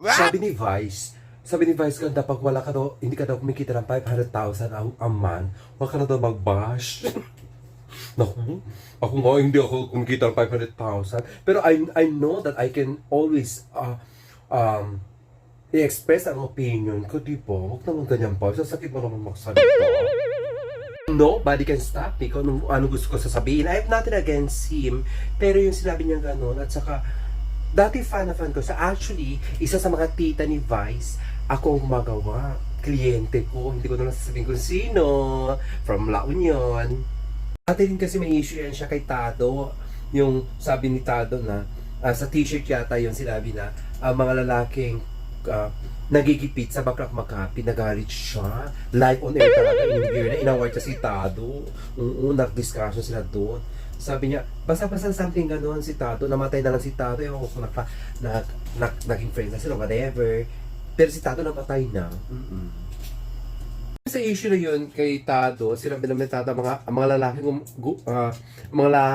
Sabi ni Vice, ganda pag wala ka daw, hindi ka daw kumikita ng 500,000 a month, wala ka na daw mag-bash. Naku, ako nga hindi ako kumikita ng 500,000. Pero I know that I can always i-express ang opinion ko, di ba? Huwag naman ganyan pa. Sasakit mo naman magsalita. Nobody can stop me kung ano gusto ko sasabihin. I have nothing against him. Pero yung sinabi niya gano'n, at saka, dati fan na fan ko. So actually, isa sa mga tita ni Vice, ako ang gumagawa. Kliyente ko. Hindi ko na lang sasabihin kung sino. From La Union. Dati rin kasi may issue yan siya kay Tado. Yung sabi ni Tado na, sa t-shirt yata yung sinabi na, mga lalaking nagigipit sa Baklak Makati, nagalit siya. Live on air talaga, inaward siya si Tado. Nag-discussion sila doon. Sabi niya, basta something gano'n si Tado, namatay na lang si Tado, ewan ko kung naging friends na sila, whatever. Pero si Tado namatay na. Sa issue na yun kay Tado, sinabi naman ni Tado, mga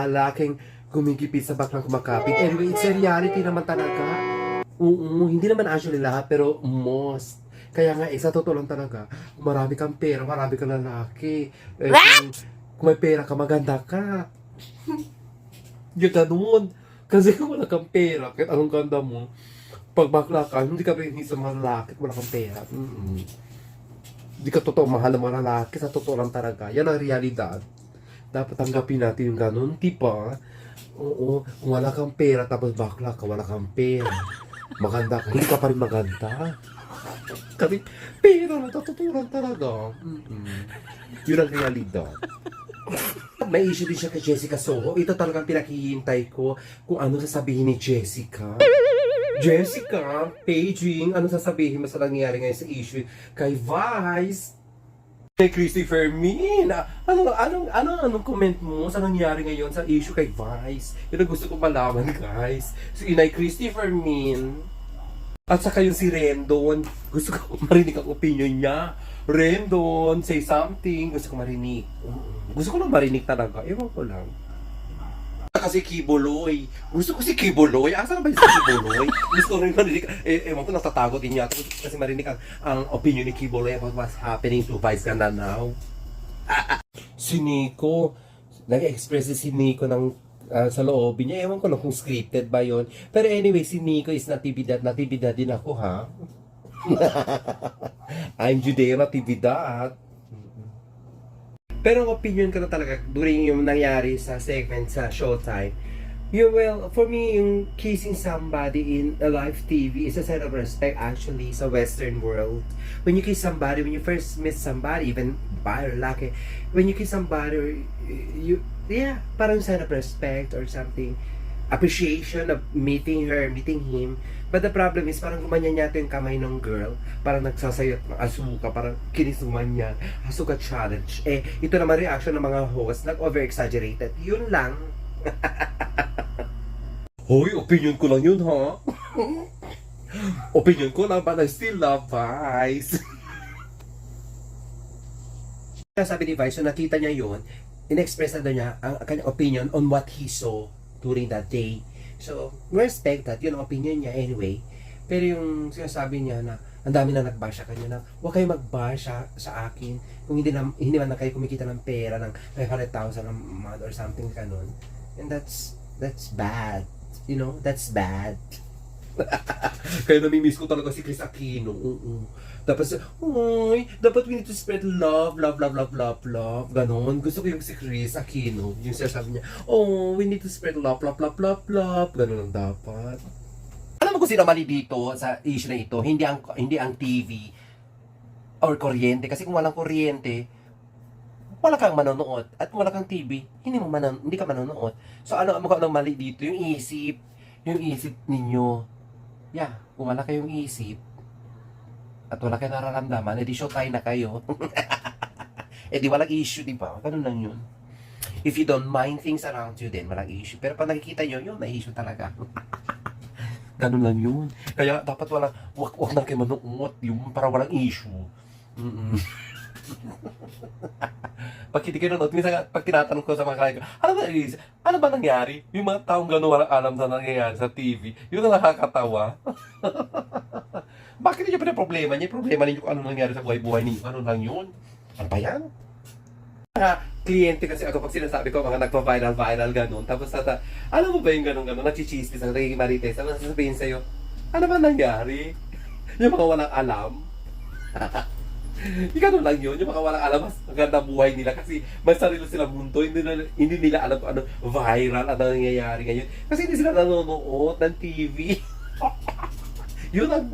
lalaking gumigipit sa Baklak Makati. Anyway, it's a reality naman talaga. Hindi naman actually lahat, pero most. Kaya nga, sa totoo lang talaga, kung marami kang pera, marami kang lalaki. Kung may pera ka, maganda ka. Yung ganun. Kasi kung wala kang pera, kahit anong ganda mo, pag bakla ka, hindi ka rin sa mga lalaki, wala kang pera. Hindi ka totoo mahal ng mga lalaki, sa totoo lang talaga. Yan ang realidad. Dapat tanggapin natin yung ganun, di ba? Oo, kung wala kang pera, tapos bakla ka, wala kang pera. Maganda ka, hindi ka pa rin maganda. Kasi pera na totoo talaga. Yun ang realidad. May issue din siya kay Jessica Soho. Ito talagang pinakihintay ko kung ano sasabihin ni Jessica. Jessica, paging, ano sasabihin mo sa nangyayari ngayon sa issue kay Vice? Kay Christopher Min, anong comment mo sa nangyayari ngayon sa issue kay Vice? Yun ang gusto ko malaman, guys. So, inay Christopher Min. At saka yung si Rendon, gusto ko marinig ang opinion niya. Rendon, say something. Gusto ko marinig. Gusto ko lang marinig talaga. Ewan ko lang. Kasi Kibuloy. Gusto ko si Kibuloy. Asa na ba yung si Kibuloy? Gusto ko rin marinig. Ewan ko, natatago din niya. Kasi marinig ang opinion ni Kibuloy about what's happening to Vice Ganda now. Si Nico, nag-express si Nico ng sa loobin niya. Ewan ko lang kung scripted ba yun. Pero anyway, si Nico is natividad. Natividad din ako, ha? I'm Judea, natividad. Pero ang opinion ko na talaga during yung nangyari sa segment sa Showtime, for me, yung kissing somebody in a live TV is a sign of respect actually sa Western world. When you kiss somebody, when you first meet somebody, even by or lalaki, when you kiss somebody, parang sign of respect or something, appreciation of meeting her, meeting him. But the problem is, parang gumanyan niya yung kamay ng girl, parang nagsasayot ng asuka, parang kinisuman niya, asuka challenge. Ito naman reaction ng mga host, nag-over-exaggerated. Yun lang. Hoy, opinion ko lang yun, ha? Opinion ko lang, but I still love Vice. Sabi ni Vice, so nakita niya yun, in-express na niya ang kanyang opinion on what he saw during that day. So, respect that, yun ang opinion niya anyway. Pero yung sinasabi niya na ang dami na nag-bash sa kanya na huwag kayo mag-bash sa akin kung hindi man na kayo kumikita ng pera ng 500,000 a month or something kanon. And that's bad. You know, that's bad. Kaya namimiss ko talaga si Chris Aquino. Tapos, dapat we need to spread love. Ganon. Gusto ko yung si Chris Aquino. Yung sinasabi niya, we need to spread love. Ganon ang dapat. Alam mo kung sino mali dito sa issue na ito? Hindi ang TV or kuryente. Kasi kung walang kuryente, wala kang manonood. At kung wala kang TV, hindi ka manonood. So ano ang mali dito? Yung isip ninyo. Kung wala kayong isip, at wala kayong nararamdaman, edi showtime na kayo. Edi walang issue, di ba? Ganun lang yun. If you don't mind things around you, then walang issue. Pero pag nakikita nyo, yun, may issue talaga. Ganun lang yun. Kaya dapat wag na kayo manuot, yung para walang issue. Pag hindi kayo nanood, minsan pag tinatanong ko sa mga kaya ko, ano ba nangyari? Yung mga taong gano'n walang alam sa nangyayari sa TV, yun ang nakakatawa. Bakit niyo pa problema niya? Problema ninyo kung ano nangyari sa buhay-buhay ninyo. Ano lang yun? Ano ba yan? Mga kliyente kasi ako pag sinasabi ko mga nagpa-viral ganun. Tapos alam mo ba yung ganun, nagchichismis ang nagiging marites. Ano sasabihin sa'yo? Ano ba nangyari? Yung mga walang alam. Yung ganun lang yun. Yung mga walang alam, mas maganda buhay nila kasi may sarili silang mundo. Hindi nila alam kung ano viral, ano nangyayari ngayon. Kasi hindi sila nanonood ng TV. Yun ang